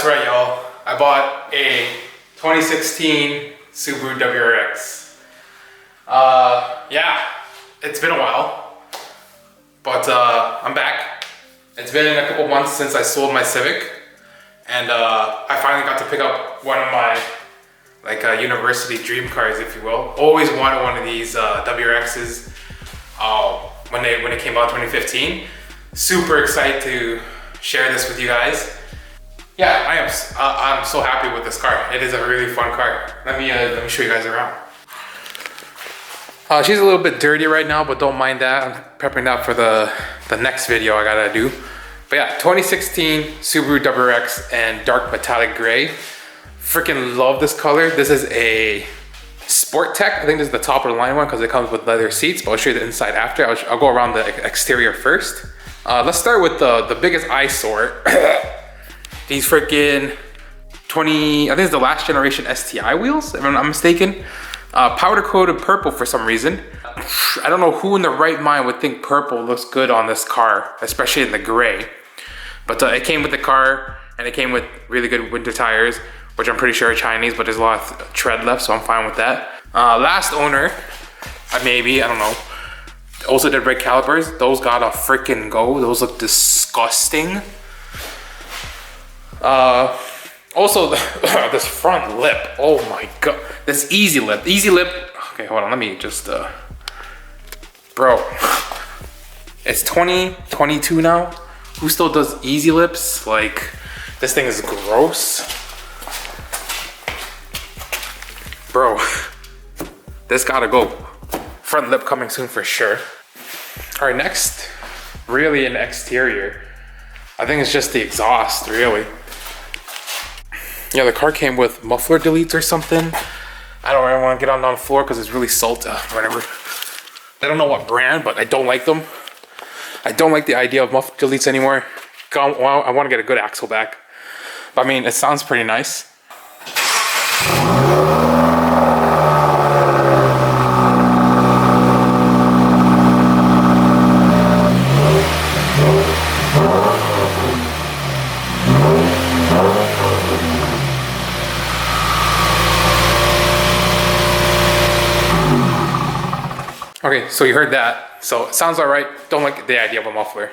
That's right, y'all. I bought a 2016 Subaru WRX. Yeah, it's been a while, but I'm back. It's been a couple months since I sold my Civic, and I finally got to pick up one of my university dream cars, if you will. Always wanted one of these WRXs when it came out in 2015. Super excited to share this with you guys. Yeah, I'm so happy with this car. It is a really fun car. Let me show you guys around. She's a little bit dirty right now, but don't mind that. I'm prepping that for the next video I gotta do. But yeah, 2016 Subaru WRX and dark metallic gray. Freaking love this color. This is a Sport Tech. I think this is the top of the line one because it comes with leather seats, but I'll show you the inside after. I'll go around the exterior first. Let's start with the biggest eyesore. These freaking I think it's the last generation STI wheels, if I'm not mistaken. Powder coated purple for some reason. I don't know who in the right mind would think purple looks good on this car, especially in the gray. But it came with the car, and it came with really good winter tires, which I'm pretty sure are Chinese, but there's a lot of tread left, so I'm fine with that. Last owner, maybe, I don't know, also did brake calipers. Those gotta freaking go. Those look disgusting. Also, this front lip, oh my god. This easy lip, okay, hold on, let me just, bro. It's 2022 now. Who still does easy lips? Like, this thing is gross. Bro, this gotta go. Front lip coming soon for sure. All right, next, really an exterior. I think it's just the exhaust, really. Yeah, the car came with muffler deletes or something. I don't really want to get on the floor because it's really salty, whatever. I don't know what brand, but I don't like them. I don't like the idea of muffler deletes anymore. I want to get a good axle back. But I mean, it sounds pretty nice. Okay, so you heard that. So it sounds all right. Don't like the idea of a muffler.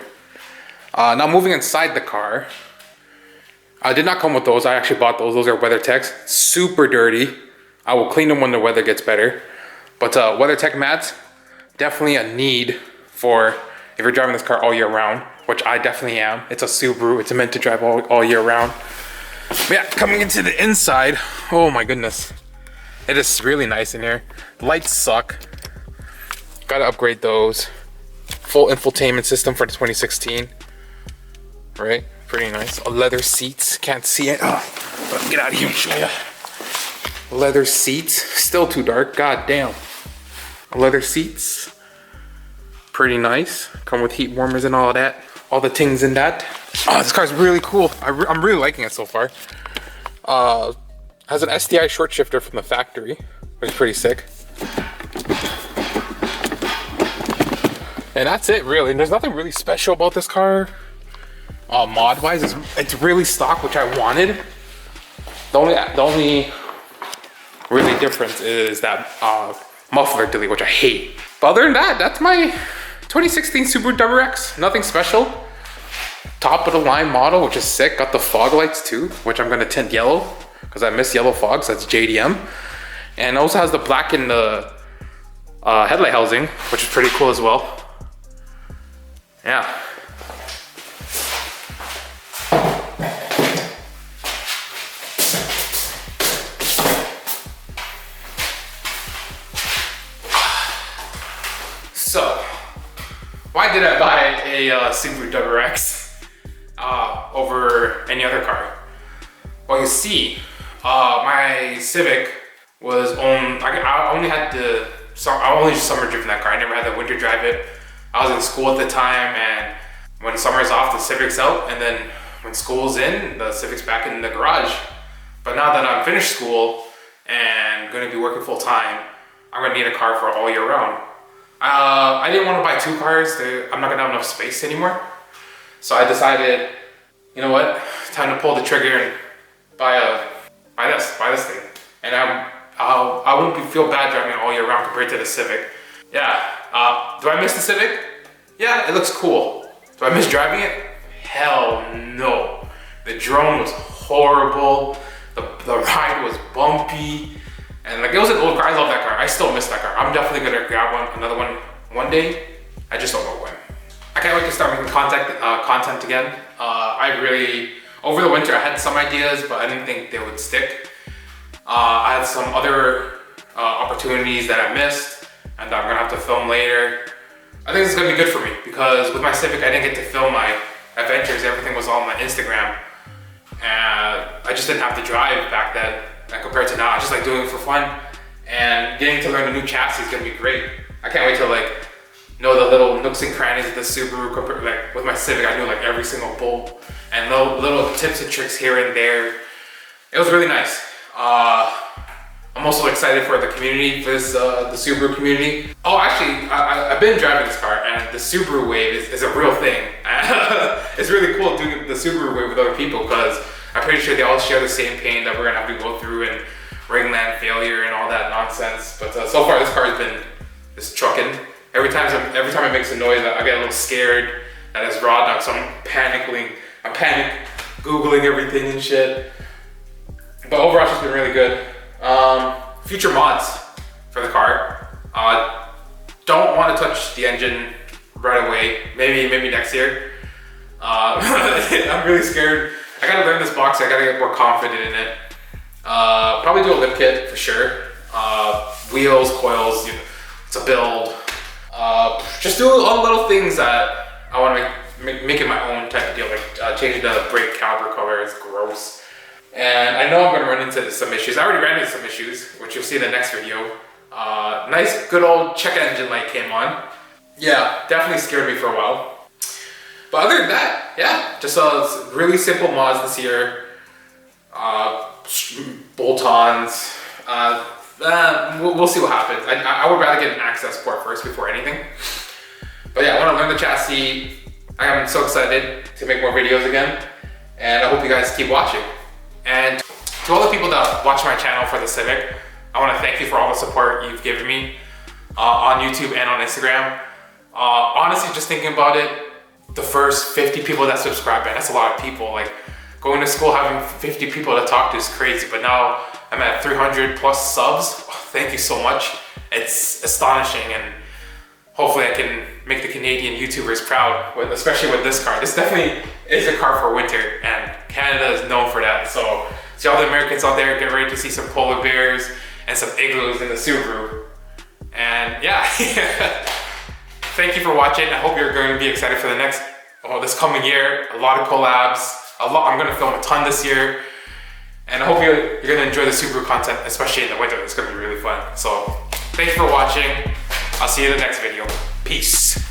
Now moving inside the car. I did not come with those. I actually bought those. Those are WeatherTechs. Super dirty. I will clean them when the weather gets better. But WeatherTech mats, definitely a need for if you're driving this car all year round, which I definitely am. It's a Subaru. It's meant to drive all year round. But yeah, coming into the inside, oh my goodness. It is really nice in here. Lights suck. Gotta upgrade those. Full infotainment system for the 2016. Right, pretty nice. Leather seats, can't see it. Oh, get out of here and show you. Leather seats, still too dark, god damn. Leather seats, pretty nice. Come with heat warmers and all of that. All the things in that. Oh, this car's really cool. I'm really liking it so far. Has an STI short shifter from the factory, which is pretty sick. And that's it, really. There's nothing really special about this car. Mod-wise, it's really stock, which I wanted. The only really difference is that muffler delete, which I hate. But other than that, that's my 2016 Subaru WRX. Nothing special. Top of the line model, which is sick. Got the fog lights too, which I'm gonna tint yellow because I miss yellow fogs. That's JDM. And also has the black in the headlight housing, which is pretty cool as well. Yeah. So, why did I buy a Subaru WRX over any other car? Well, you see, my Civic was I only just summer driven that car. I never had to winter drive it. I was in school at the time, and when summer's off, the Civic's out, and then when school's in, the Civic's back in the garage. But now that I'm finished school and gonna be working full time, I'm gonna need a car for all year round. I didn't want to buy two cars. I'm not gonna have enough space anymore. So I decided, you know what? Time to pull the trigger and buy this thing, and I won't feel bad driving it all year round compared to the Civic. Yeah. Do I miss the Civic? Yeah, it looks cool. Do I miss driving it? Hell no. The drone was horrible. The ride was bumpy, and like it was an old car. I love that car. I still miss that car. I'm definitely gonna grab another one day. I just don't know when. I can't wait to start making content again. Over the winter I had some ideas, but I didn't think they would stick. I had some other opportunities that I missed and that I'm gonna have to film later. I think this is gonna be good for me because with my Civic I didn't get to film my adventures. Everything was all on my Instagram, and I just didn't have to drive back then. And compared to now, I just like doing it for fun, and getting to learn a new chassis is gonna be great. I can't wait to like know the little nooks and crannies of the Subaru. Like with my Civic, I knew like every single bolt and little tips and tricks here and there. It was really nice. I'm also excited for the community, for this, the Subaru community. Oh, actually, I've been driving this car, and the Subaru wave is a real thing. It's really cool doing the Subaru wave with other people because I'm pretty sure they all share the same pain that we're gonna have to go through, and ringland failure and all that nonsense. But so far, this car has been just trucking. Every time it makes a noise, I get a little scared that it's raw dog, so I'm panic Googling everything and shit. But overall, it's just been really good. Future mods for the car. Don't want to touch the engine right away. Maybe next year. I'm really scared. I gotta learn this box. I gotta get more confident in it. Probably do a lip kit for sure. Wheels, coils, it's a build. Just do all the little things that I want to make it my own type of deal. Like changing the brake caliper color is gross. And I know I'm going to run into some issues. I already ran into some issues, which you'll see in the next video. Nice, good old check engine light came on. Yeah, definitely scared me for a while. But other than that, yeah, just really simple mods this year. Bolt-ons. We'll see what happens. I would rather get an access port first before anything. But yeah, I want to learn the chassis. I am so excited to make more videos again. And I hope you guys keep watching. And to all the people that watch my channel for the Civic, I want to thank you for all the support you've given me on YouTube and on Instagram. Honestly, just thinking about it, the first 50 people that subscribe, man, that's a lot of people. Like going to school, having 50 people to talk to is crazy, but now I'm at 300 plus subs. Oh, thank you so much. It's astonishing, and hopefully I can make the Canadian YouTubers proud, especially with this car. This definitely is a car for winter, and Canada is known for that. So all the Americans out there, get ready to see some polar bears and some igloos in the Subaru. And yeah, thank you for watching. I hope you're going to be excited for this coming year. A lot of collabs. I'm going to film a ton this year. And I hope you're going to enjoy the Subaru content, especially in the winter. It's going to be really fun. So thank you for watching. I'll see you in the next video. Peace.